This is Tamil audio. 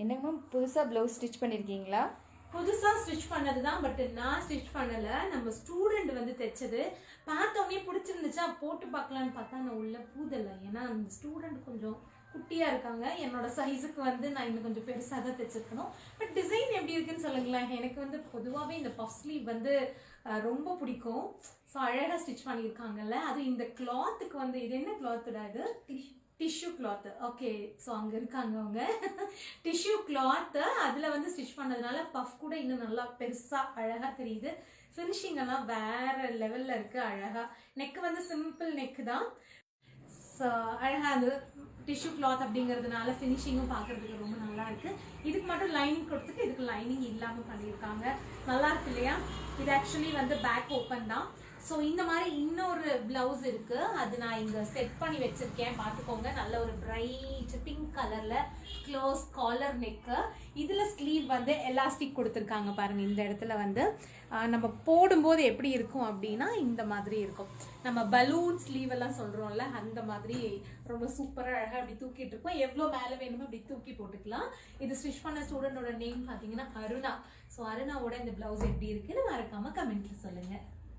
என்னங்க மேம் புதுசா ப்ளவுஸ் ஸ்டிச் பண்ணிருக்கீங்களா? புதுசா ஸ்டிச் பண்ணதுதான், பட் நான் ஸ்டிச் பண்ணல. நம்ம ஸ்டூடெண்ட் வந்து தைச்சது. பார்த்தோன்னே பிடிச்சிருந்துச்சா போட்டு பார்க்கலான்னு பார்த்தா நான் உள்ள பூதலை. ஏன்னா அந்த ஸ்டூடெண்ட் கொஞ்சம் குட்டியா இருக்காங்க. என்னோட சைஸுக்கு வந்து நான் இன்னும் கொஞ்சம் பெருசாக தான் தைச்சிருக்கணும். பட் டிசைன் எப்படி இருக்குன்னு சொல்லுங்களேன். எனக்கு வந்து பொதுவாகவே இந்த பஃப் ஸ்லீவ் வந்து ரொம்ப பிடிக்கும். ஸோ அழகாக ஸ்டிச் பண்ணியிருக்காங்கல்ல. அது இந்த கிளாத்துக்கு வந்து இது என்ன கிளாத்துடா? இது டிஷ்யூ கிளாத்து. ஓகே, ஸோ அங்கே இருக்காங்க அவங்க. டிஷ்யூ கிளாத்து அதில் வந்து ஸ்டிச் பண்ணதுனால பஃப் கூட இன்னும் நல்லா பெருசாக அழகாக தெரியுது. ஃபினிஷிங் எல்லாம் வேற லெவலில் இருக்குது. அழகாக நெக்கு வந்து சிம்பிள் நெக்கு தான். ஸோ அழகாக அது டிஷ்யூ கிளாத் அப்படிங்கிறதுனால ஃபினிஷிங்கும் பார்க்குறதுக்கு ரொம்ப நல்லா இருக்குது. இதுக்கு மட்டும் லைனிங் கொடுத்துட்டு இதுக்கு லைனிங் இல்லாமல் பண்ணியிருக்காங்க. நல்லா இருக்கு இல்லையா? இது ஆக்சுவலி வந்து பேக் ஓப்பன் தான். ஸோ இந்த மாதிரி இன்னொரு பிளவுஸ் இருக்கு, அது நான் இங்கே செட் பண்ணி வச்சிருக்கேன். பார்த்துக்கோங்க. நல்ல ஒரு பிரைட் பிங்க் கலர்ல க்ளோஸ் காலர் நெக்கு. இதில் ஸ்லீவ் வந்து எலாஸ்டிக் கொடுத்துருக்காங்க பாருங்க. இந்த இடத்துல வந்து நம்ம போடும்போது எப்படி இருக்கும் அப்படின்னா இந்த மாதிரி இருக்கும். நம்ம பலூன் ஸ்லீவ் எல்லாம் சொல்றோம்ல, அந்த மாதிரி ரொம்ப சூப்பராக அழகாக அப்படி தூக்கிட்டு இருக்கோம். எவ்வளோ மேலே வேணுமோ அப்படி தூக்கி போட்டுக்கலாம். இது ஸ்டிச் பண்ண ஸ்டூடெண்டோட நேம் பார்த்தீங்கன்னா அருணா. ஸோ அருணாவோட இந்த பிளவுஸ் எப்படி இருக்குன்னு மறக்காம கமெண்ட்ல சொல்லுங்க.